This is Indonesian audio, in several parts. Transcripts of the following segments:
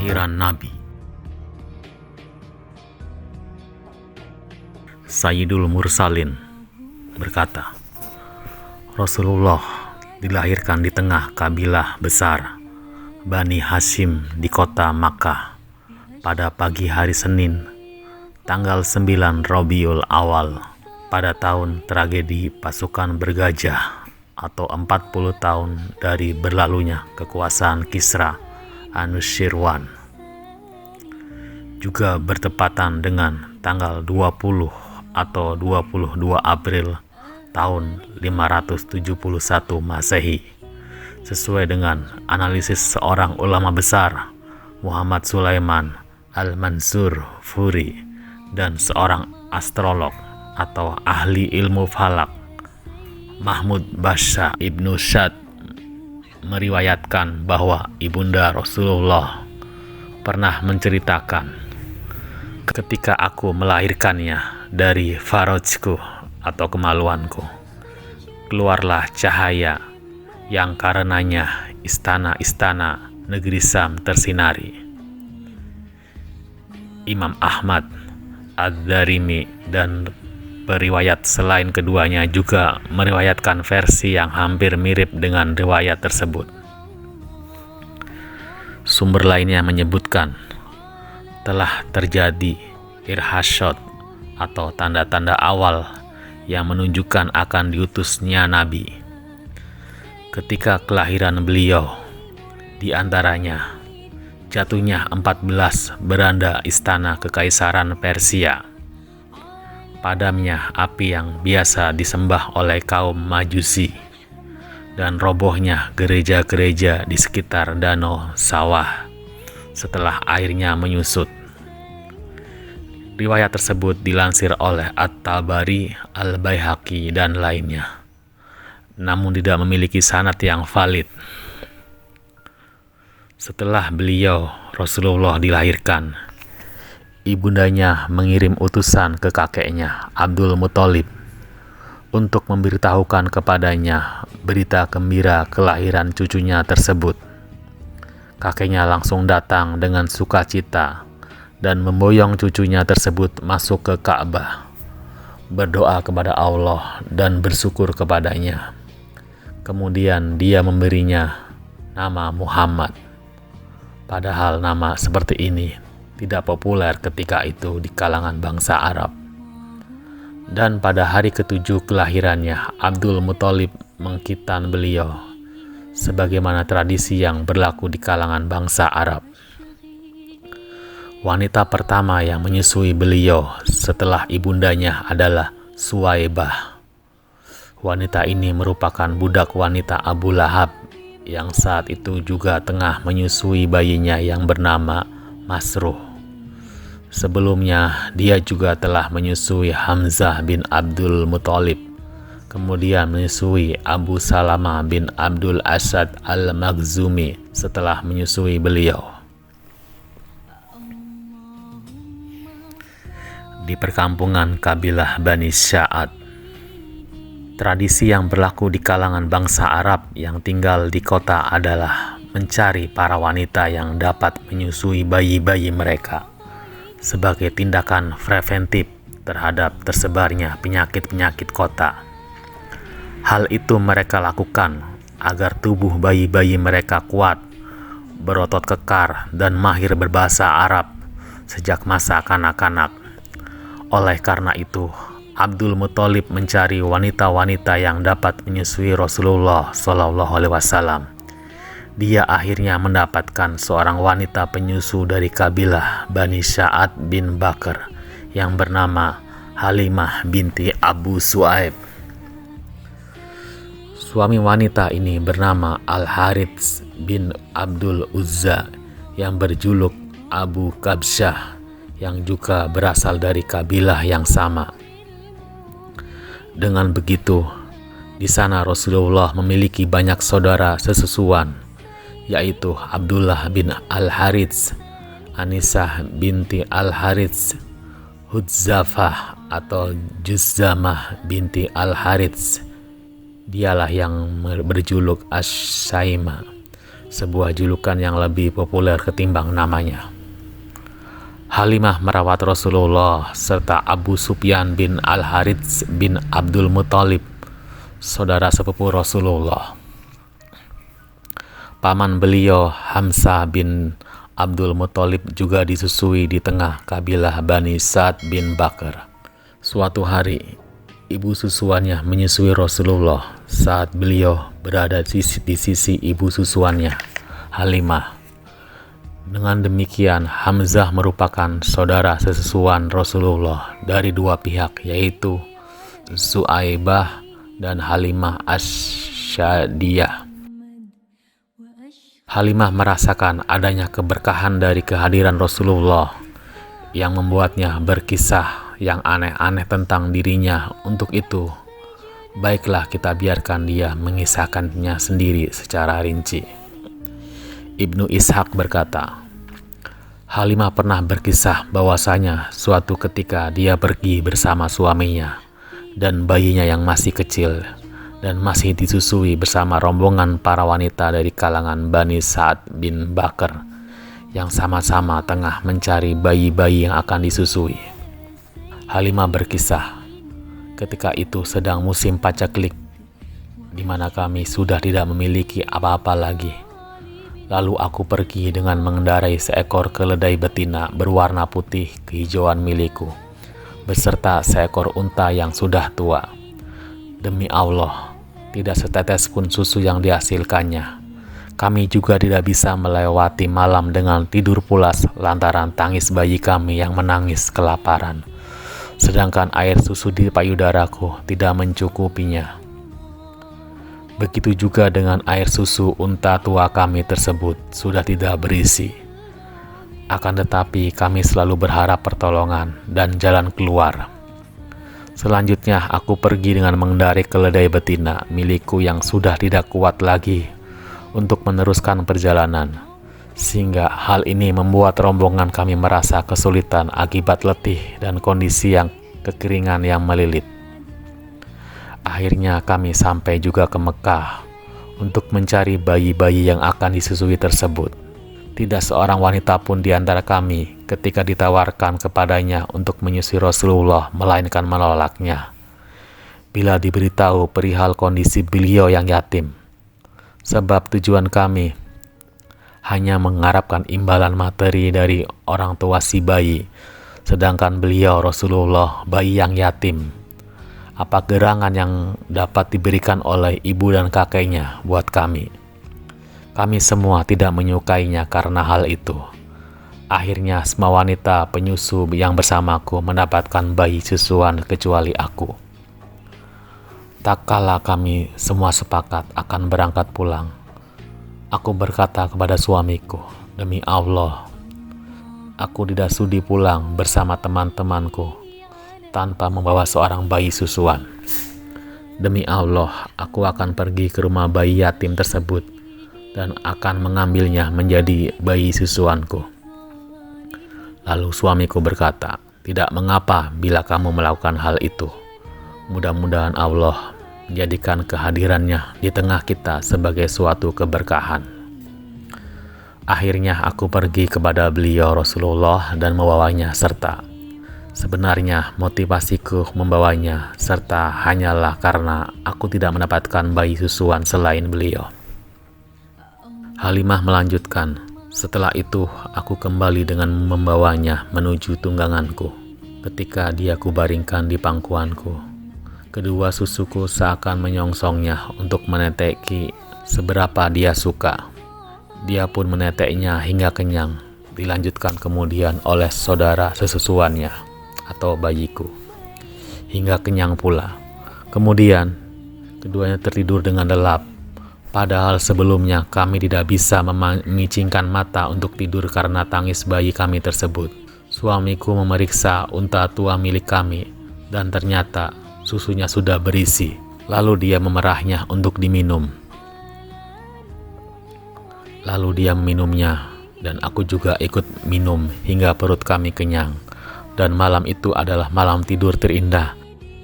Kelahiran Nabi. Sayyidul Mursalin berkata, Rasulullah dilahirkan di tengah kabilah besar Bani Hashim di kota Makkah pada pagi hari Senin, tanggal 9 Rabiul Awal pada tahun tragedi pasukan bergajah atau 40 tahun dari berlalunya kekuasaan Kisra Anushirwan. Juga bertepatan dengan tanggal 20 atau 22 April tahun 571 Masehi, sesuai dengan analisis seorang ulama besar, Muhammad Sulaiman Al-Mansur Furi, dan seorang astrolog atau ahli ilmu falak, Mahmud Basha Ibnu Syad, meriwayatkan bahwa ibunda Rasulullah pernah menceritakan, ketika aku melahirkannya dari farajku atau kemaluanku, keluarlah cahaya yang karenanya istana-istana negeri Sam tersinari. Imam Ahmad, Ad-Darimi, dan periwayat selain keduanya juga meriwayatkan versi yang hampir mirip dengan riwayat tersebut. Sumber lainnya menyebutkan telah terjadi irhasyad atau tanda-tanda awal yang menunjukkan akan diutusnya Nabi. Ketika kelahiran beliau, di antaranya jatuhnya 14 beranda istana kekaisaran Persia, padamnya api yang biasa disembah oleh kaum Majusi, dan robohnya gereja-gereja di sekitar danau sawah setelah airnya menyusut. Riwayat tersebut dilansir oleh At-Tabari, Al-Baihaqi, dan lainnya, namun tidak memiliki sanad yang valid. Setelah beliau, Rasulullah, dilahirkan, ibundanya mengirim utusan ke kakeknya Abdul Muthalib untuk memberitahukan kepadanya berita gembira kelahiran cucunya tersebut. Kakeknya langsung datang dengan sukacita dan memboyong cucunya tersebut masuk ke Ka'bah, berdoa kepada Allah dan bersyukur kepadanya. Kemudian dia memberinya nama Muhammad, padahal nama seperti ini tidak populer ketika itu di kalangan bangsa Arab. Dan pada hari ke-7 kelahirannya, Abdul Muthalib mengkhitan beliau sebagaimana tradisi yang berlaku di kalangan bangsa Arab. Wanita pertama yang menyusui beliau setelah ibundanya adalah Suwaibah. Wanita ini merupakan budak wanita Abu Lahab yang saat itu juga tengah menyusui bayinya yang bernama Masruh. Sebelumnya, dia juga telah menyusui Hamzah bin Abdul Muthalib, kemudian menyusui Abu Salamah bin Abdul Asad al-Makhzumi setelah menyusui beliau. Di perkampungan kabilah Bani Sya'ad, tradisi yang berlaku di kalangan bangsa Arab yang tinggal di kota adalah mencari para wanita yang dapat menyusui bayi-bayi mereka sebagai tindakan preventif terhadap tersebarnya penyakit-penyakit kota. Hal itu mereka lakukan agar tubuh bayi-bayi mereka kuat, berotot kekar, dan mahir berbahasa Arab sejak masa kanak-kanak. Oleh karena itu, Abdul Muthalib mencari wanita-wanita yang dapat menyusui Rasulullah SAW. Dia akhirnya mendapatkan seorang wanita penyusu dari kabilah Bani Sya'ad bin Bakr yang bernama Halimah binti Abu Su'aib. Suami wanita ini bernama Al-Harits bin Abdul Uzza yang berjuluk Abu Kabsyah, yang juga berasal dari kabilah yang sama. Dengan begitu, di sana Rasulullah memiliki banyak saudara sesusuan, yaitu Abdullah bin Al-Harits, Anisah binti Al-Harits, Hudzafah atau Juzzamah binti Al-Harits, dialah yang berjuluk Asy-Syaimah, sebuah julukan yang lebih populer ketimbang namanya. Halimah merawat Rasulullah serta Abu Sufyan bin Al-Harits bin Abdul Muthalib, saudara sepupu Rasulullah. Paman beliau Hamzah bin Abdul Muthalib juga disusui di tengah kabilah Bani Sa'ad bin Bakar. Suatu hari, ibu susuannya menyusui Rasulullah saat beliau berada di sisi ibu susuannya, Halimah. Dengan demikian, Hamzah merupakan saudara sesusuan Rasulullah dari dua pihak, yaitu Suaibah dan Halimah Asyadiyah. Halimah merasakan adanya keberkahan dari kehadiran Rasulullah yang membuatnya berkisah yang aneh-aneh tentang dirinya. Untuk itu, baiklah kita biarkan dia mengisahkannya sendiri secara rinci. Ibnu Ishaq berkata, Halimah pernah berkisah bahwasanya suatu ketika dia pergi bersama suaminya dan bayinya yang masih kecil dan masih disusui bersama rombongan para wanita dari kalangan Bani Sa'ad bin Bakar yang sama-sama tengah mencari bayi-bayi yang akan disusui. Halimah berkisah, ketika itu sedang musim paceklik, di mana kami sudah tidak memiliki apa-apa lagi. Lalu aku pergi dengan mengendarai seekor keledai betina berwarna putih kehijauan milikku, beserta seekor unta yang sudah tua. Demi Allah, tidak setetes pun susu yang dihasilkannya. Kami juga tidak bisa melewati malam dengan tidur pulas lantaran tangis bayi kami yang menangis kelaparan. Sedangkan air susu di payudaraku tidak mencukupinya. Begitu juga dengan air susu unta tua kami tersebut sudah tidak berisi. Akan tetapi kami selalu berharap pertolongan dan jalan keluar. Selanjutnya aku pergi dengan mengendarai keledai betina milikku yang sudah tidak kuat lagi untuk meneruskan perjalanan. Sehingga hal ini membuat rombongan kami merasa kesulitan akibat letih dan kondisi yang kekeringan yang melilit. Akhirnya kami sampai juga ke Mekah untuk mencari bayi-bayi yang akan disusui tersebut. Tidak seorang wanita pun di antara kami ketika ditawarkan kepadanya untuk menyusui Rasulullah melainkan menolaknya bila diberitahu perihal kondisi beliau yang yatim. Sebab tujuan kami hanya mengharapkan imbalan materi dari orang tua si bayi, sedangkan beliau Rasulullah bayi yang yatim. Apa gerangan yang dapat diberikan oleh ibu dan kakeknya buat kami? Kami semua tidak menyukainya karena hal itu. Akhirnya semua wanita penyusu yang bersamaku mendapatkan bayi susuan kecuali aku. Tak kala kami semua sepakat akan berangkat pulang, aku berkata kepada suamiku, demi Allah, aku tidak sudi pulang bersama teman-temanku tanpa membawa seorang bayi susuan. Demi Allah, aku akan pergi ke rumah bayi yatim tersebut dan akan mengambilnya menjadi bayi susuanku. Lalu suamiku berkata, tidak mengapa bila kamu melakukan hal itu. Mudah-mudahan Allah menjadikan kehadirannya di tengah kita sebagai suatu keberkahan. Akhirnya aku pergi kepada beliau Rasulullah dan membawanya serta sebenarnya motivasiku membawanya serta hanyalah karena aku tidak mendapatkan bayi susuan selain beliau. Halimah melanjutkan, setelah itu aku kembali dengan membawanya menuju tungganganku. Ketika dia kubaringkan di pangkuanku, kedua susuku seakan menyongsongnya untuk meneteki seberapa dia suka. Dia pun meneteknya hingga kenyang, dilanjutkan kemudian oleh saudara sesusuannya atau bayiku hingga kenyang pula. Kemudian keduanya tertidur dengan lelap, padahal sebelumnya kami tidak bisa memicingkan mata untuk tidur karena tangis bayi kami tersebut. Suamiku memeriksa unta tua milik kami dan ternyata susunya sudah berisi. Lalu dia memerahnya untuk diminum. Lalu dia meminumnya dan aku juga ikut minum hingga perut kami kenyang. Dan malam itu adalah malam tidur terindah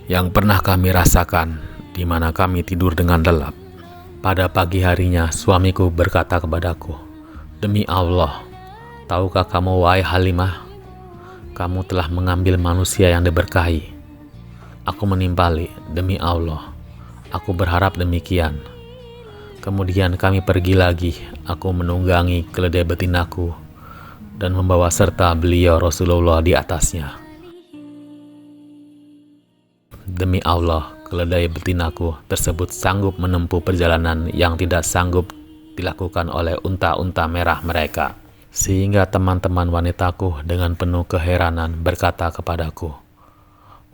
yang pernah kami rasakan, di mana kami tidur dengan lelap. Pada pagi harinya suamiku berkata kepadaku, "Demi Allah, tahukah kamu wahai Halimah, kamu telah mengambil manusia yang diberkahi." Aku menimpali, "Demi Allah, aku berharap demikian." Kemudian kami pergi lagi, aku menunggangi keledai betinaku dan membawa serta beliau Rasulullah di atasnya. Demi Allah, keledai betinaku tersebut sanggup menempuh perjalanan yang tidak sanggup dilakukan oleh unta-unta merah mereka. Sehingga teman-teman wanitaku dengan penuh keheranan berkata kepadaku,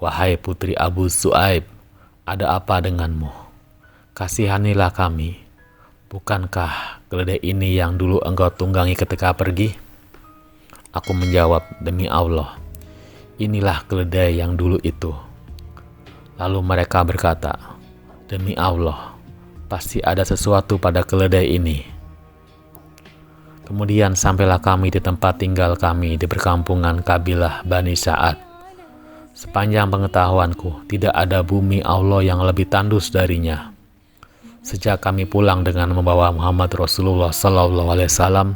"Wahai putri Abu Su'aib, ada apa denganmu? Kasihanilah kami. Bukankah keledai ini yang dulu engkau tunggangi ketika pergi?" Aku menjawab, "Demi Allah, inilah keledai yang dulu itu." Lalu mereka berkata, "Demi Allah, pasti ada sesuatu pada keledai ini." Kemudian sampailah kami di tempat tinggal kami di perkampungan kabilah Bani Sa'ad. Sepanjang pengetahuanku, tidak ada bumi Allah yang lebih tandus darinya. Sejak kami pulang dengan membawa Muhammad Rasulullah SAW,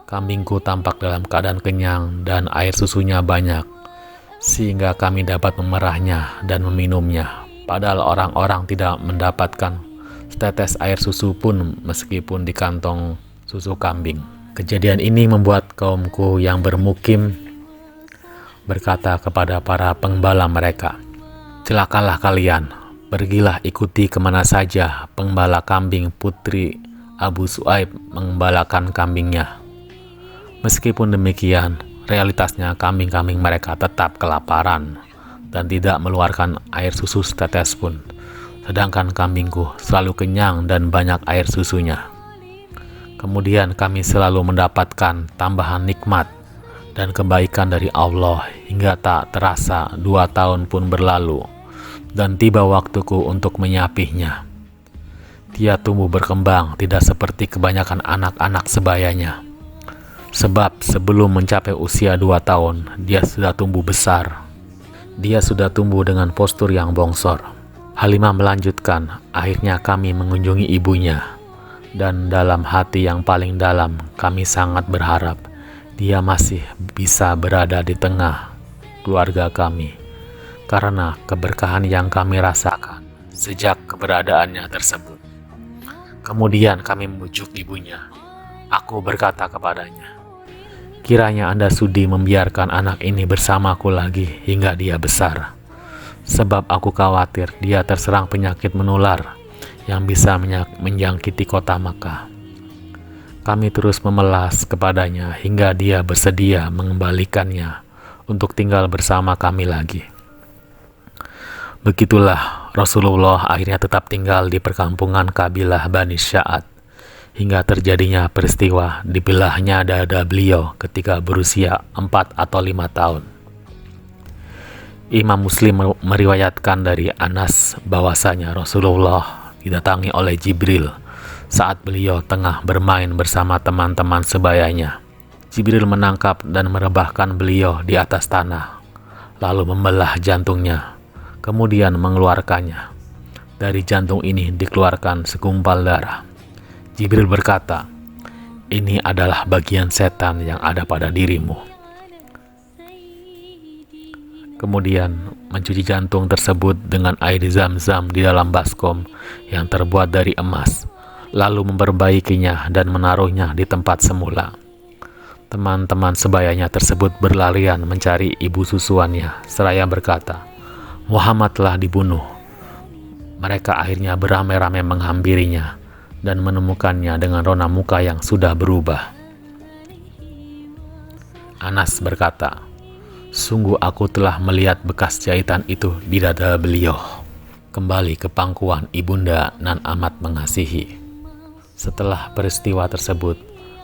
kambingku tampak dalam keadaan kenyang dan air susunya banyak, sehingga kami dapat memerahnya dan meminumnya, padahal orang-orang tidak mendapatkan setetes air susu pun meskipun di kantong susu kambing. Kejadian ini membuat kaumku yang bermukim berkata kepada para penggembala mereka, "Celakalah kalian, pergilah ikuti kemana saja penggembala kambing putri Abu Su'aib mengembalakan kambingnya." Meskipun demikian, realitasnya kambing-kambing mereka tetap kelaparan dan tidak mengeluarkan air susu setetes pun, sedangkan kambingku selalu kenyang dan banyak air susunya. Kemudian kami selalu mendapatkan tambahan nikmat dan kebaikan dari Allah hingga tak terasa 2 tahun pun berlalu dan tiba waktuku untuk menyapihnya. Dia tumbuh berkembang tidak seperti kebanyakan anak-anak sebayanya. Sebab sebelum mencapai usia 2 tahun, dia sudah tumbuh besar. Dia sudah tumbuh dengan postur yang bongsor. Halimah melanjutkan, akhirnya kami mengunjungi ibunya. Dan dalam hati yang paling dalam, kami sangat berharap dia masih bisa berada di tengah keluarga kami. Karena keberkahan yang kami rasakan sejak keberadaannya tersebut. Kemudian kami membujuk ibunya. Aku berkata kepadanya, "Kiranya Anda sudi membiarkan anak ini bersamaku lagi hingga dia besar. Sebab aku khawatir dia terserang penyakit menular yang bisa menjangkiti kota Makkah." Kami terus memelas kepadanya hingga dia bersedia mengembalikannya untuk tinggal bersama kami lagi. Begitulah Rasulullah akhirnya tetap tinggal di perkampungan kabilah Bani Sa'ad hingga terjadinya peristiwa dibelahnya dada beliau ketika berusia 4 atau 5 tahun. Imam Muslim meriwayatkan dari Anas bahwasanya Rasulullah didatangi oleh Jibril saat beliau tengah bermain bersama teman-teman sebayanya. Jibril menangkap dan merebahkan beliau di atas tanah, lalu membelah jantungnya, kemudian mengeluarkannya. Dari jantung ini dikeluarkan segumpal darah. Jibril berkata, "Ini adalah bagian setan yang ada pada dirimu." Kemudian mencuci jantung tersebut dengan air zam-zam di dalam baskom yang terbuat dari emas, lalu memperbaikinya dan menaruhnya di tempat semula. Teman-teman sebayanya tersebut berlarian mencari ibu susuannya, seraya berkata, "Muhammad telah dibunuh." Mereka akhirnya beramai-ramai menghampirinya dan menemukannya dengan rona muka yang sudah berubah. Anas berkata, "Sungguh aku telah melihat bekas jahitan itu di dada beliau." Kembali ke pangkuan ibunda nan amat mengasihi. Setelah peristiwa tersebut,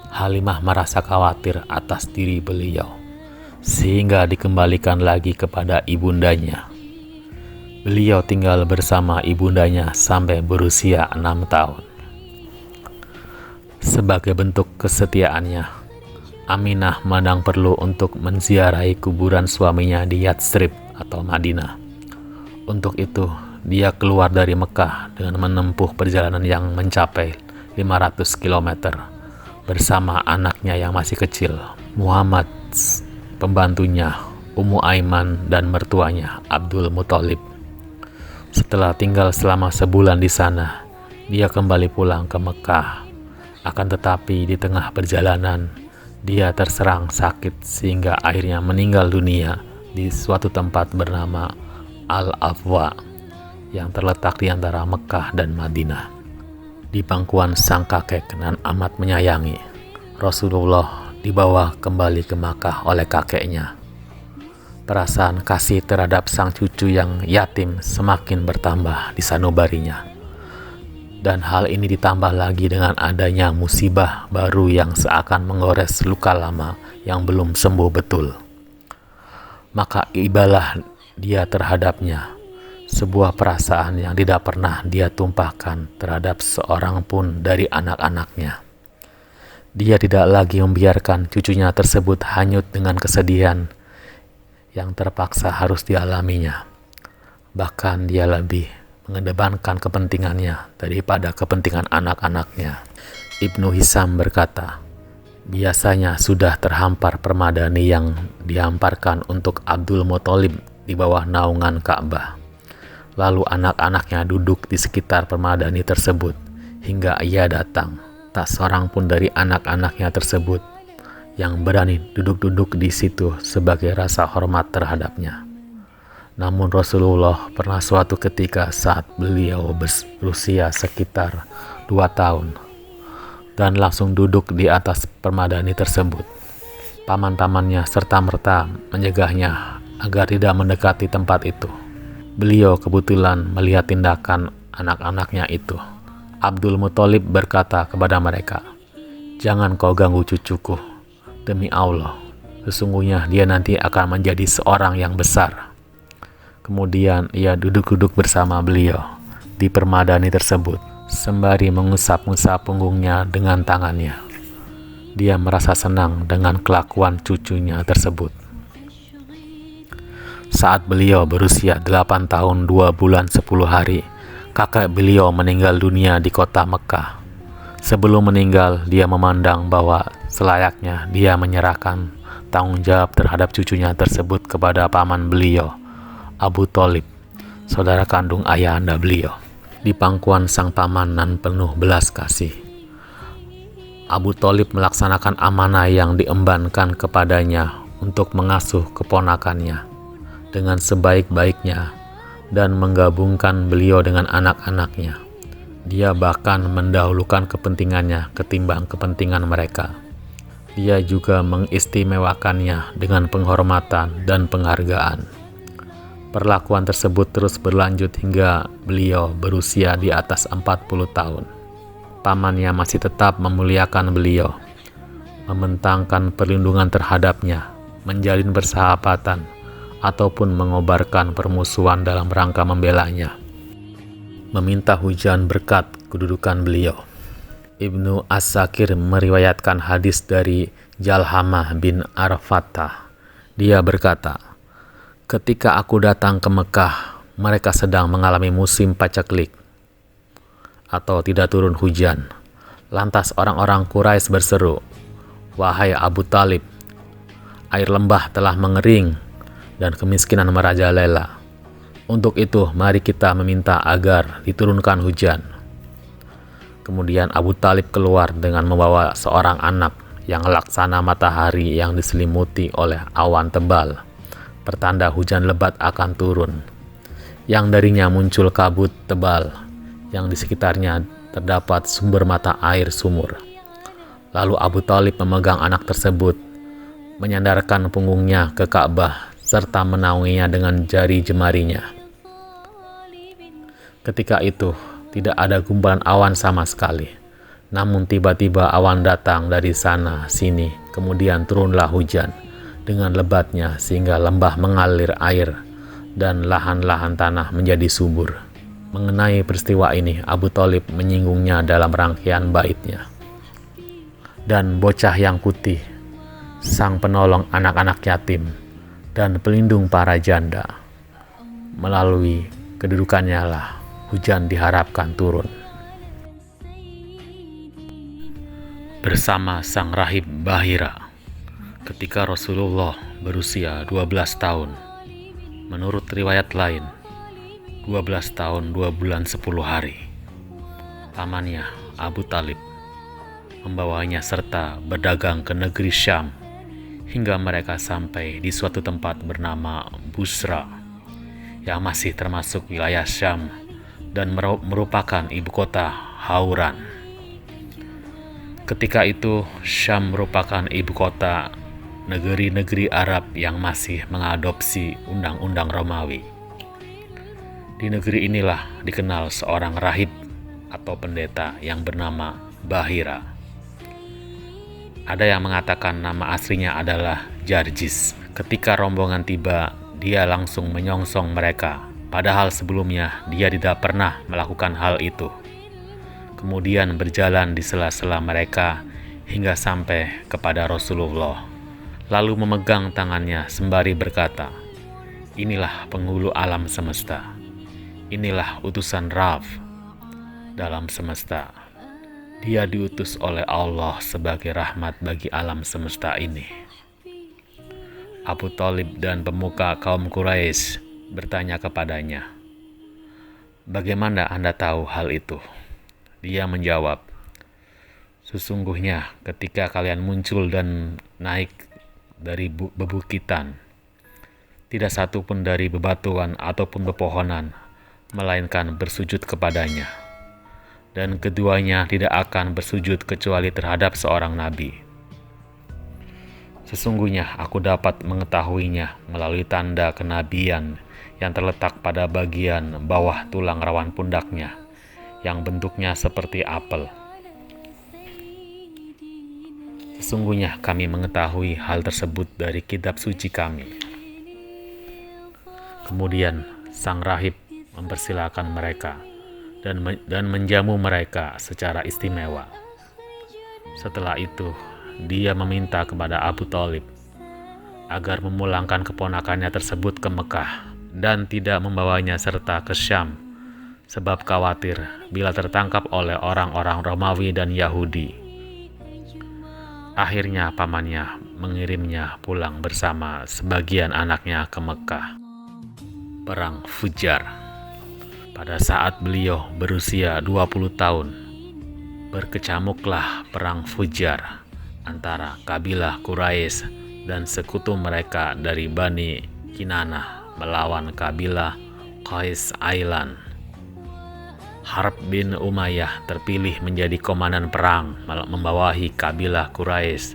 Halimah merasa khawatir atas diri beliau, sehingga dikembalikan lagi kepada ibundanya. Beliau tinggal bersama ibundanya sampai berusia 6 tahun. Sebagai bentuk kesetiaannya, Aminah memandang perlu untuk menziarahi kuburan suaminya di Yatsrib atau Madinah. Untuk itu, dia keluar dari Mekah dengan menempuh perjalanan yang mencapai 500 km bersama anaknya yang masih kecil, Muhammad, pembantunya, Ummu Aiman, dan mertuanya, Abdul Muthalib. Setelah tinggal selama sebulan di sana, dia kembali pulang ke Mekah. Akan tetapi di tengah perjalanan, dia terserang sakit sehingga akhirnya meninggal dunia di suatu tempat bernama Al-Afwa yang terletak di antara Mekah dan Madinah. Di pangkuan sang kakek dan amat menyayangi, Rasulullah dibawa kembali ke Makkah oleh kakeknya. Perasaan kasih terhadap sang cucu yang yatim semakin bertambah di sanubarinya. Dan hal ini ditambah lagi dengan adanya musibah baru yang seakan menggores luka lama yang belum sembuh betul. Maka ibalah dia terhadapnya, sebuah perasaan yang tidak pernah dia tumpahkan terhadap seorang pun dari anak-anaknya. Dia tidak lagi membiarkan cucunya tersebut hanyut dengan kesedihan yang terpaksa harus dialaminya. Bahkan dia lebih mengedepankan kepentingannya daripada kepentingan anak-anaknya. Ibnu Hisam berkata, biasanya sudah terhampar permadani yang dihamparkan untuk Abdul Muthalib di bawah naungan Ka'bah. Lalu anak-anaknya duduk di sekitar permadani tersebut hingga ia datang. Tak seorang pun dari anak-anaknya tersebut yang berani duduk-duduk di situ sebagai rasa hormat terhadapnya. Namun Rasulullah pernah suatu ketika saat beliau berusia sekitar 2 tahun dan langsung duduk di atas permadani tersebut. Paman-pamannya serta-merta mencegahnya agar tidak mendekati tempat itu. Beliau kebetulan melihat tindakan anak-anaknya itu. Abdul Muthalib berkata kepada mereka, "Jangan kau ganggu cucuku. Demi Allah, sesungguhnya dia nanti akan menjadi seorang yang besar." Kemudian ia duduk-duduk bersama beliau di permadani tersebut, sembari mengusap-ngusap punggungnya dengan tangannya. Dia merasa senang dengan kelakuan cucunya tersebut. Saat beliau berusia 8 tahun 2 bulan 10 hari, kakek beliau meninggal dunia di kota Mekah. Sebelum meninggal, dia memandang bahwa selayaknya dia menyerahkan tanggung jawab terhadap cucunya tersebut kepada paman beliau, Abu Thalib, saudara kandung ayahanda beliau. Di pangkuan sang paman nan penuh belas kasih, Abu Thalib melaksanakan amanah yang diembankan kepadanya untuk mengasuh keponakannya dengan sebaik-baiknya dan menggabungkan beliau dengan anak-anaknya. Dia bahkan mendahulukan kepentingannya ketimbang kepentingan mereka. Dia juga mengistimewakannya dengan penghormatan dan penghargaan. Perlakuan tersebut terus berlanjut hingga beliau berusia di atas 40 tahun. Pamannya masih tetap memuliakan beliau, membentangkan perlindungan terhadapnya, menjalin persahabatan, ataupun mengobarkan permusuhan dalam rangka membelanya, meminta hujan berkat kedudukan beliau. Ibnu As-Sakir meriwayatkan hadis dari Jalhamah bin Arfatah. Dia berkata, ketika aku datang ke Mekah, mereka sedang mengalami musim paceklik atau tidak turun hujan. Lantas orang-orang Quraisy berseru, "Wahai Abu Thalib, air lembah telah mengering dan kemiskinan merajalela. Untuk itu, mari kita meminta agar diturunkan hujan." Kemudian Abu Thalib keluar dengan membawa seorang anak yang laksana matahari yang diselimuti oleh awan tebal, pertanda hujan lebat akan turun, yang darinya muncul kabut tebal, yang di sekitarnya terdapat sumber mata air sumur. Lalu Abu Thalib memegang anak tersebut, menyandarkan punggungnya ke Ka'bah, serta menaunginya dengan jari jemarinya. Ketika itu, tidak ada gumpalan awan sama sekali. Namun tiba-tiba awan datang dari sana sini, kemudian turunlah hujan dengan lebatnya sehingga lembah mengalir air dan lahan-lahan tanah menjadi subur. Mengenai peristiwa ini, Abu Thalib menyinggungnya dalam rangkaian baitnya. Dan bocah yang putih, sang penolong anak-anak yatim dan pelindung para janda, melalui kedudukannya lah hujan diharapkan turun. Bersama sang rahib Bahira, ketika Rasulullah berusia 12 tahun, menurut riwayat lain 12 tahun 2 bulan 10 hari, pamannya Abu Talib membawanya serta berdagang ke negeri Syam hingga mereka sampai di suatu tempat bernama Busra yang masih termasuk wilayah Syam dan merupakan ibu kota Hauran. Ketika itu Syam merupakan ibu kota negeri-negeri Arab yang masih mengadopsi undang-undang Romawi. Di negeri inilah dikenal seorang rahib atau pendeta yang bernama Bahira. Ada yang mengatakan nama aslinya adalah Jarjis. Ketika rombongan tiba, dia langsung menyongsong mereka, padahal sebelumnya dia tidak pernah melakukan hal itu. Kemudian berjalan di sela-sela mereka hingga sampai kepada Rasulullah, lalu memegang tangannya sembari berkata, "Inilah penghulu alam semesta. Inilah utusan Rabb dalam semesta. Dia diutus oleh Allah sebagai rahmat bagi alam semesta ini." Abu Talib dan pemuka kaum Quraisy bertanya kepadanya, "Bagaimana Anda tahu hal itu?" Dia menjawab, "Sesungguhnya ketika kalian muncul dan naik dari bebukitan, tidak satu pun dari bebatuan ataupun pepohonan melainkan bersujud kepadanya, dan keduanya tidak akan bersujud kecuali terhadap seorang nabi. Sesungguhnya aku dapat mengetahuinya melalui tanda kenabian yang terletak pada bagian bawah tulang rawan pundaknya, yang bentuknya seperti apel. Sesungguhnya kami mengetahui hal tersebut dari kitab suci kami." Kemudian sang rahib mempersilakan mereka dan menjamu mereka secara istimewa. Setelah itu, dia meminta kepada Abu Talib agar memulangkan keponakannya tersebut ke Mekah dan tidak membawanya serta ke Syam, sebab khawatir bila tertangkap oleh orang-orang Romawi dan Yahudi. Akhirnya pamannya mengirimnya pulang bersama sebagian anaknya ke Mekah. Perang Fujar. Pada saat beliau berusia 20 tahun, berkecamuklah perang Fujar antara kabilah Quraisy dan sekutu mereka dari Bani Kinanah melawan kabilah Qais Ailan. Harb bin Umayyah terpilih menjadi komandan perang membawahi kabilah Quraisy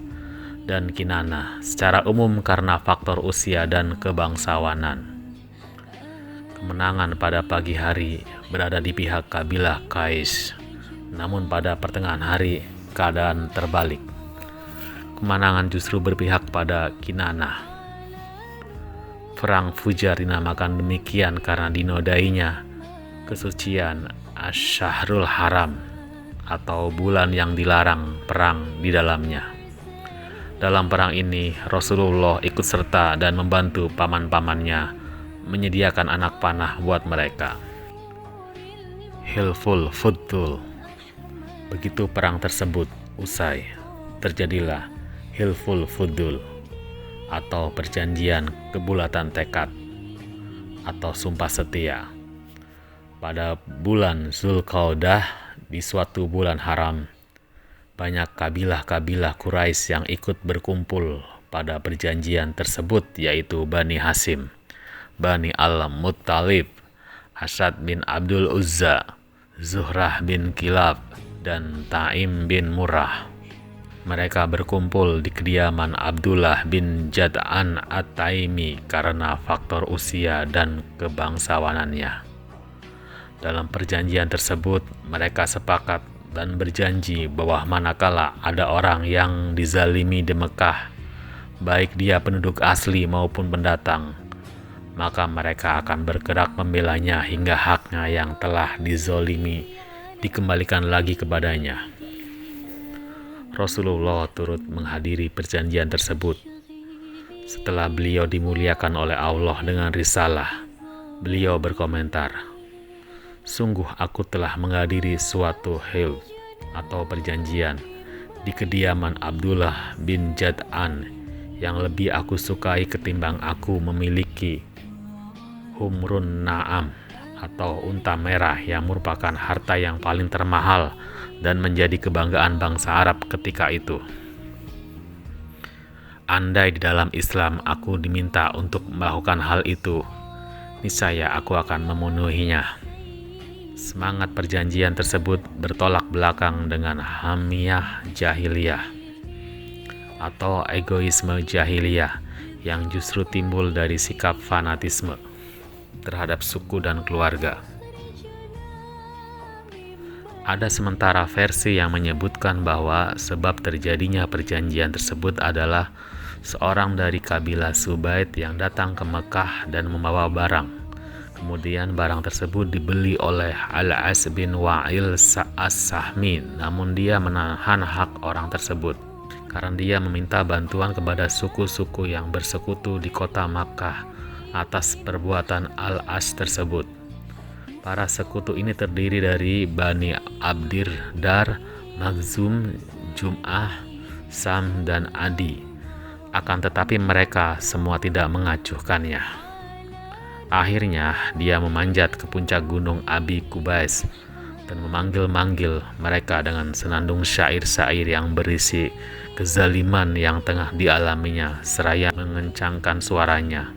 dan Kinanah secara umum karena faktor usia dan kebangsawanan. Kemenangan pada pagi hari berada di pihak kabilah Qais, namun pada pertengahan hari keadaan terbalik. Kemenangan justru berpihak pada Kinanah. Perang Fujar dinamakan demikian karena dinodainya kesucian Asy-Syahrul Haram atau bulan yang dilarang perang di dalamnya. Dalam perang ini Rasulullah ikut serta dan membantu paman-pamannya menyediakan anak panah buat mereka. Hilful Fudul. Begitu perang tersebut usai, terjadilah Hilful Fudul atau perjanjian kebulatan tekad atau sumpah setia. Pada bulan Zulqa'dah di suatu bulan haram, banyak kabilah-kabilah Quraisy yang ikut berkumpul pada perjanjian tersebut, yaitu Bani Hashim, Bani Al-Muttalib, Asad bin Abdul Uzza, Zuhrah bin Kilab, dan Taim bin Murrah. Mereka berkumpul di kediaman Abdullah bin Jad'an At-Taimi karena faktor usia dan kebangsawanannya. Dalam perjanjian tersebut, mereka sepakat dan berjanji bahwa manakala ada orang yang dizalimi di Mekah, baik dia penduduk asli maupun pendatang, maka mereka akan bergerak membelanya hingga haknya yang telah dizolimi dikembalikan lagi kepadanya. Rasulullah turut menghadiri perjanjian tersebut. Setelah beliau dimuliakan oleh Allah dengan risalah, beliau berkomentar, Sungguh aku telah menghadiri suatu hilf atau perjanjian di kediaman Abdullah bin Jad'an yang lebih aku sukai ketimbang aku memiliki humrun na'am atau unta merah yang merupakan harta yang paling termahal dan menjadi kebanggaan bangsa Arab ketika itu. Andai di dalam Islam aku diminta untuk melakukan hal itu, niscaya aku akan memenuhinya. Semangat perjanjian tersebut bertolak belakang dengan hamiyah jahiliyah atau egoisme jahiliyah yang justru timbul dari sikap fanatisme terhadap suku dan keluarga. Ada sementara versi yang menyebutkan bahwa sebab terjadinya perjanjian tersebut adalah seorang dari kabilah Subaid yang datang ke Mekah dan membawa barang. Kemudian barang tersebut dibeli oleh Al-As bin Wa'il As-Sahmi, namun dia menahan hak orang tersebut karena dia meminta bantuan kepada suku-suku yang bersekutu di kota Makkah atas perbuatan Al-As tersebut. Para sekutu ini terdiri dari Bani Abdir Dar, Makhzum, Jum'ah, Sam, dan Adi. Akan tetapi mereka semua tidak mengacuhkannya. Akhirnya dia memanjat ke puncak gunung Abi Kubais dan memanggil-manggil mereka dengan senandung syair-syair yang berisi kezaliman yang tengah dialaminya seraya mengencangkan suaranya.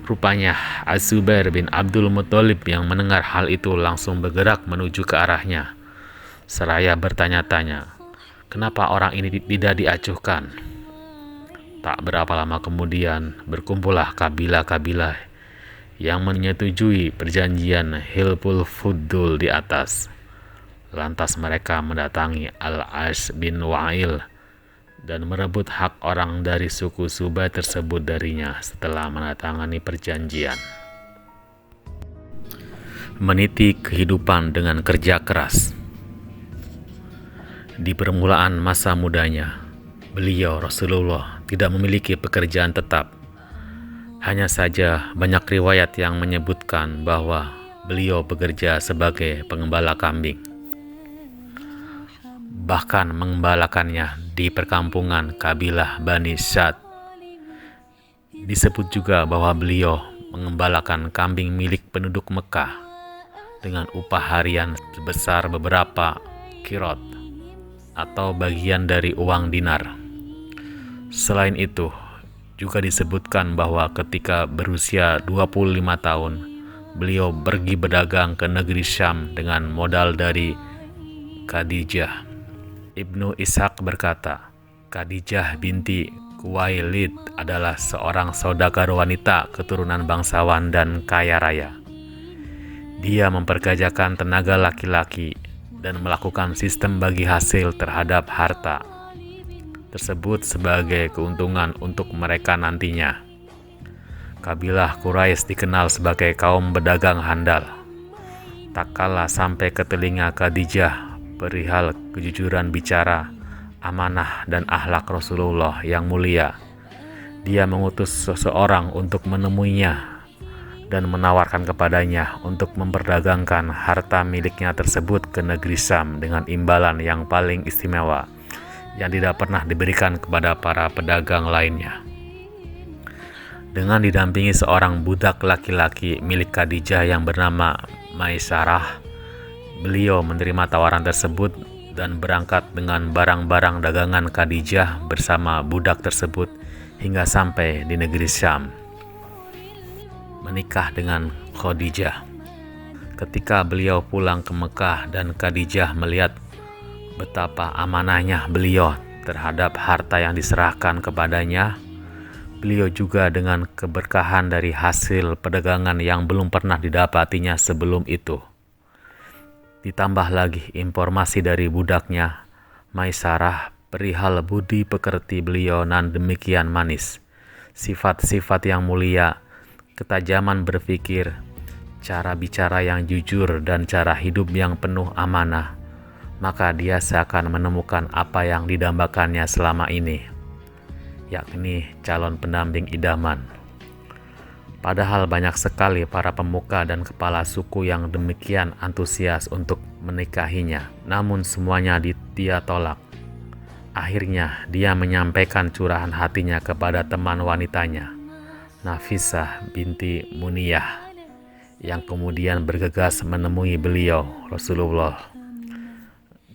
Rupanya Az-Zubair bin Abdul Muthalib yang mendengar hal itu langsung bergerak menuju ke arahnya seraya bertanya-tanya, kenapa orang ini tidak diacuhkan? Tak berapa lama kemudian berkumpullah kabilah-kabilah yang menyetujui perjanjian Hilful Fuddul di atas. Lantas mereka mendatangi Al-As bin Wa'il dan merebut hak orang dari suku Subaid tersebut darinya setelah menandatangani perjanjian. Meniti kehidupan dengan kerja keras. Di permulaan masa mudanya, beliau Rasulullah tidak memiliki pekerjaan tetap. Hanya saja banyak riwayat yang menyebutkan bahwa beliau bekerja sebagai pengembala kambing. Bahkan mengembalakannya di perkampungan kabilah Bani Sa'd. Disebut juga bahwa beliau mengembalakan kambing milik penduduk Mekah dengan upah harian sebesar beberapa kirot atau bagian dari uang dinar. Selain itu, juga disebutkan bahwa ketika berusia 25 tahun, beliau pergi berdagang ke negeri Syam dengan modal dari Khadijah. Ibnu Ishaq berkata, Khadijah binti Khuwailid adalah seorang saudagar wanita keturunan bangsawan dan kaya raya. Dia memperkerjakan tenaga laki-laki dan melakukan sistem bagi hasil terhadap harta tersebut sebagai keuntungan untuk mereka nantinya. Kabilah Quraisy dikenal sebagai kaum berdagang handal. Tak kalah sampai ke telinga Khadijah perihal kejujuran bicara, amanah, dan akhlak Rasulullah yang mulia. Dia mengutus seseorang untuk menemuinya dan menawarkan kepadanya untuk memperdagangkan harta miliknya tersebut ke negeri Syam dengan imbalan yang paling istimewa yang tidak pernah diberikan kepada para pedagang lainnya. Dengan didampingi seorang budak laki-laki milik Khadijah yang bernama Maisarah, beliau menerima tawaran tersebut dan berangkat dengan barang-barang dagangan Khadijah bersama budak tersebut hingga sampai di negeri Syam. Menikah dengan Khadijah. Ketika beliau pulang ke Mekah dan Khadijah melihat betapa amanahnya beliau terhadap harta yang diserahkan kepadanya, beliau juga dengan keberkahan dari hasil perdagangan yang belum pernah didapatinya sebelum itu. Ditambah lagi informasi dari budaknya, Maisarah, perihal budi pekerti beliau nan demikian manis, sifat-sifat yang mulia, ketajaman berpikir, cara bicara yang jujur, dan cara hidup yang penuh amanah, maka dia seakan menemukan apa yang didambakannya selama ini, yakni calon pendamping idaman. Padahal banyak sekali para pemuka dan kepala suku yang demikian antusias untuk menikahinya, namun semuanya dia tolak. Akhirnya dia menyampaikan curahan hatinya kepada teman wanitanya, Nafisah binti Muniyah, yang kemudian bergegas menemui beliau, Rasulullah,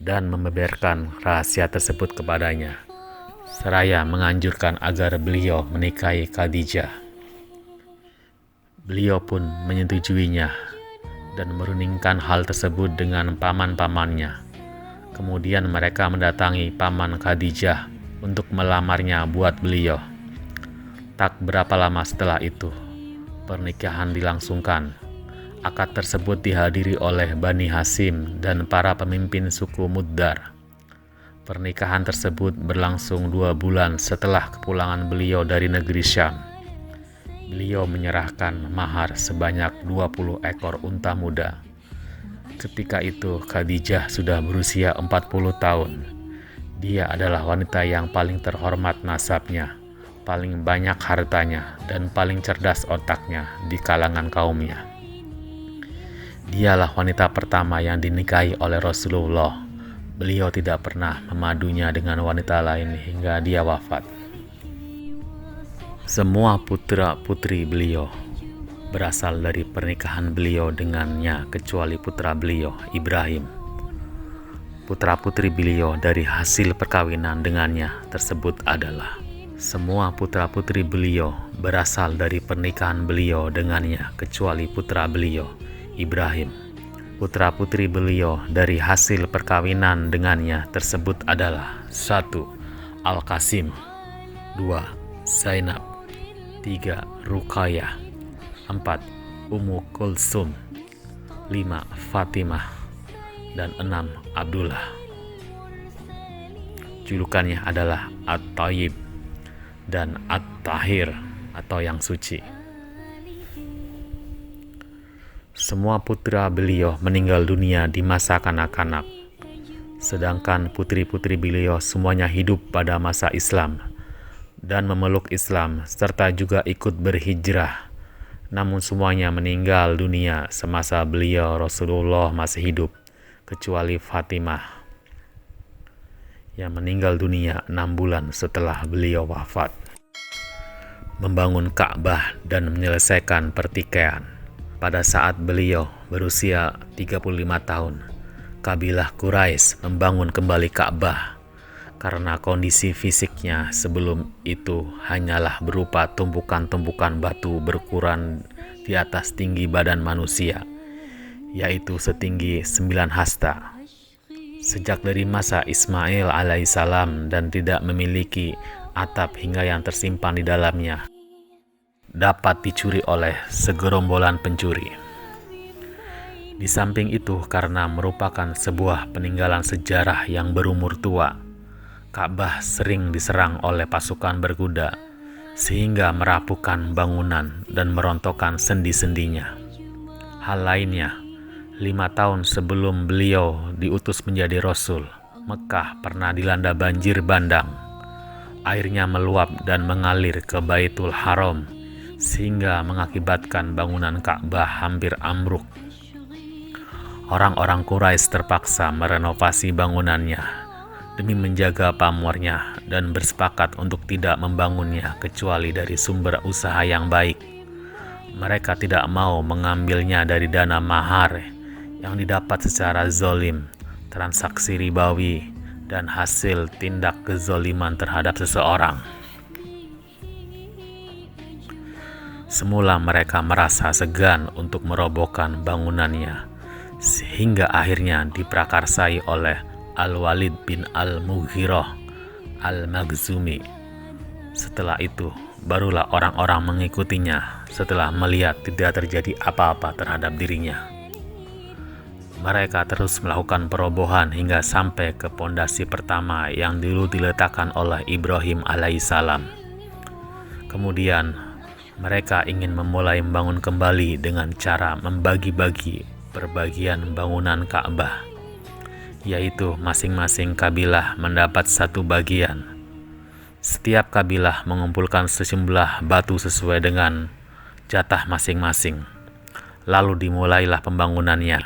dan membeberkan rahasia tersebut kepadanya, seraya menganjurkan agar beliau menikahi Khadijah. Beliau pun menyetujuinya dan merundingkan hal tersebut dengan paman-pamannya. Kemudian mereka mendatangi paman Khadijah untuk melamarnya buat beliau. Tak berapa lama setelah itu, pernikahan dilangsungkan. Akad tersebut dihadiri oleh Bani Hasyim dan para pemimpin suku Muddar. Pernikahan tersebut berlangsung 2 bulan setelah kepulangan beliau dari negeri Syam. Beliau menyerahkan mahar sebanyak 20 ekor unta muda. Ketika itu Khadijah sudah berusia 40 tahun. Dia adalah wanita yang paling terhormat nasabnya, paling banyak hartanya, dan paling cerdas otaknya di kalangan kaumnya. Dialah wanita pertama yang dinikahi oleh Rasulullah. Beliau tidak pernah memadunya dengan wanita lain hingga dia wafat. Semua putra-putri beliau berasal dari pernikahan beliau dengannya kecuali putra beliau, Ibrahim. Putra-putri beliau dari hasil perkawinan dengannya tersebut adalah semua putra-putri beliau berasal dari pernikahan beliau dengannya kecuali putra beliau, Ibrahim. Putra-putri beliau dari hasil perkawinan dengannya tersebut adalah 1. Al-Qasim, 2. Zainab, 3. Ruqayyah, 4. Ummu Kulsum, 5. Fatimah, dan 6. Abdullah. Julukannya adalah At-Thayyib dan At-Tahir atau yang suci. Semua putra beliau meninggal dunia di masa kanak-kanak, sedangkan putri-putri beliau semuanya hidup pada masa Islam dan memeluk Islam serta juga ikut berhijrah. Namun semuanya meninggal dunia semasa beliau Rasulullah masih hidup, kecuali Fatimah yang meninggal dunia 6 bulan setelah beliau wafat. Membangun Ka'bah dan menyelesaikan pertikaian. Pada saat beliau berusia 35 tahun, kabilah Quraisy membangun kembali Ka'bah karena kondisi fisiknya sebelum itu hanyalah berupa tumpukan-tumpukan batu berukuran di atas tinggi badan manusia, yaitu setinggi 9 hasta. Sejak dari masa Ismail alaihissalam dan tidak memiliki atap hingga yang tersimpan di dalamnya dapat dicuri oleh segerombolan pencuri. Di samping itu, karena merupakan sebuah peninggalan sejarah yang berumur tua, Ka'bah sering diserang oleh pasukan berkuda sehingga merapuhkan bangunan dan merontokkan sendi-sendinya. Hal lainnya, 5 tahun sebelum beliau diutus menjadi Rasul, Mekah pernah dilanda banjir bandang. Airnya meluap dan mengalir ke Baitul Haram sehingga mengakibatkan bangunan Ka'bah hampir ambruk. Orang-orang Quraisy terpaksa merenovasi bangunannya demi menjaga pamornya dan bersepakat untuk tidak membangunnya kecuali dari sumber usaha yang baik. Mereka tidak mau mengambilnya dari dana mahar yang didapat secara zalim, transaksi ribawi, dan hasil tindak kezaliman terhadap seseorang. Semula mereka merasa segan untuk merobohkan bangunannya, sehingga akhirnya diprakarsai oleh Al-Walid bin Al-Mughirah Al-Makhzumi. Setelah itu, barulah orang-orang mengikutinya setelah melihat tidak terjadi apa-apa terhadap dirinya. Mereka terus melakukan perobohan hingga sampai ke pondasi pertama yang dulu diletakkan oleh Ibrahim alaihissalam. Kemudian, mereka ingin memulai membangun kembali dengan cara membagi-bagi perbagian bangunan Ka'bah, yaitu masing-masing kabilah mendapat satu bagian. Setiap kabilah mengumpulkan sejumlah batu sesuai dengan jatah masing-masing. Lalu dimulailah pembangunannya.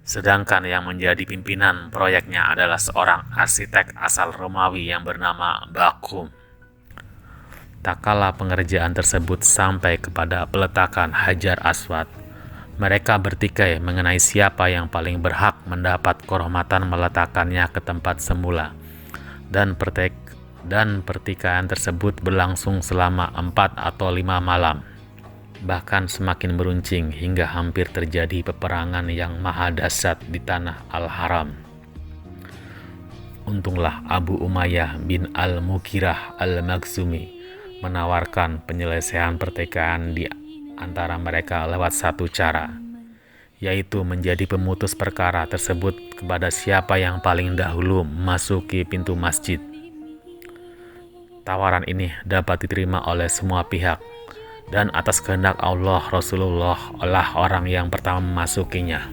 Sedangkan yang menjadi pimpinan proyeknya adalah seorang arsitek asal Romawi yang bernama Bakum. Tak kala pengerjaan tersebut sampai kepada peletakan Hajar Aswad, mereka bertikai mengenai siapa yang paling berhak mendapat kehormatan meletakkannya ke tempat semula. Dan pertikaian tersebut berlangsung selama 4 atau 5 malam. Bahkan semakin meruncing hingga hampir terjadi peperangan yang maha dahsyat di tanah Al-Haram. Untunglah Abu Umayyah bin Al-Mughirah Al-Makhzumi menawarkan penyelesaian pertikaian di antara mereka lewat satu cara, yaitu menjadi pemutus perkara tersebut kepada siapa yang paling dahulu memasuki pintu masjid. Tawaran ini dapat diterima oleh semua pihak, dan atas kehendak Allah, Rasulullah lah orang yang pertama memasukinya.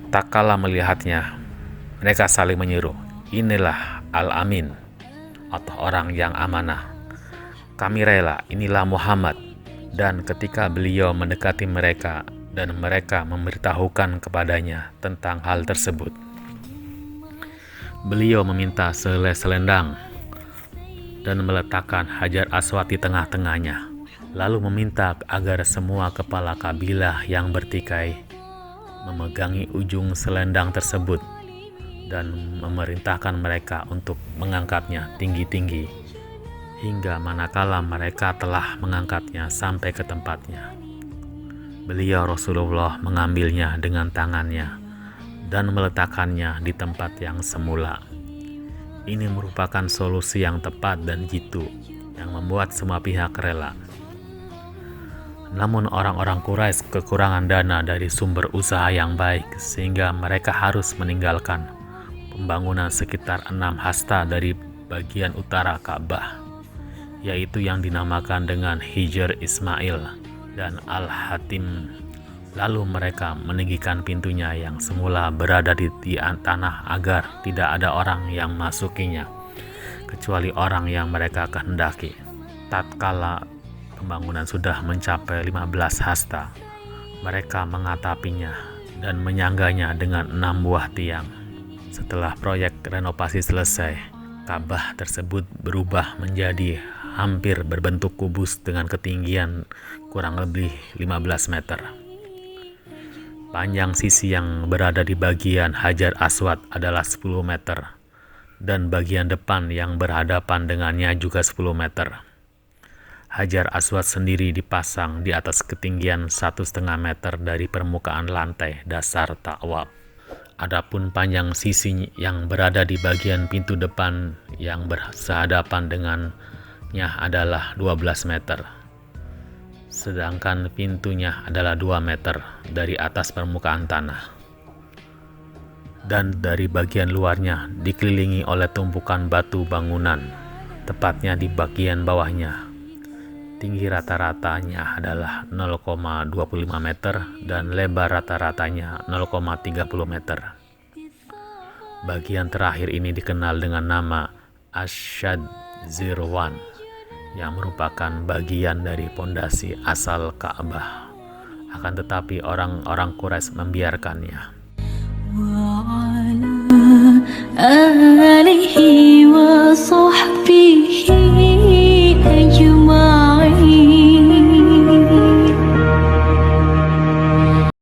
Tak kala melihatnya, mereka saling menyeru, "Inilah Al-Amin," atau orang yang amanah. "Kami rela, inilah Muhammad." Dan ketika beliau mendekati mereka dan mereka memberitahukan kepadanya tentang hal tersebut, beliau meminta sehelai selendang dan meletakkan Hajar Aswad di tengah-tengahnya. Lalu meminta agar semua kepala kabilah yang bertikai memegangi ujung selendang tersebut dan memerintahkan mereka untuk mengangkatnya tinggi-tinggi hingga manakala mereka telah mengangkatnya sampai ke tempatnya. Beliau Rasulullah mengambilnya dengan tangannya dan meletakkannya di tempat yang semula. Ini merupakan solusi yang tepat dan jitu yang membuat semua pihak rela. Namun orang-orang Quraisy kekurangan dana dari sumber usaha yang baik sehingga mereka harus meninggalkan pembangunan sekitar 6 hasta dari bagian utara Ka'bah, yaitu yang dinamakan dengan Hijr Ismail dan Al-Hatim. Lalu mereka meninggikan pintunya yang semula berada di tanah agar tidak ada orang yang masukinya kecuali orang yang mereka kehendaki. Tatkala pembangunan sudah mencapai 15 hasta, mereka mengatapinya dan menyangganya dengan 6 buah tiang. Setelah proyek renovasi selesai, Ka'bah tersebut berubah menjadi hampir berbentuk kubus dengan ketinggian kurang lebih 15 meter. Panjang sisi yang berada di bagian Hajar Aswad adalah 10 meter dan bagian depan yang berhadapan dengannya juga 10 meter. Hajar Aswad sendiri dipasang di atas ketinggian 1,5 meter dari permukaan lantai dasar ta'wab. Adapun panjang sisi yang berada di bagian pintu depan yang bersehadapan dengannya adalah 12 meter. Sedangkan pintunya adalah 2 meter dari atas permukaan tanah. Dan dari bagian luarnya dikelilingi oleh tumpukan batu bangunan, tepatnya di bagian bawahnya. Tinggi rata-ratanya adalah 0,25 meter dan lebar rata-ratanya 0,30 meter. Bagian terakhir ini dikenal dengan nama Ashad Zirwan, yang merupakan bagian dari pondasi asal Ka'bah. Akan tetapi orang-orang Quraisy membiarkannya. Wa alihi wa sahbihi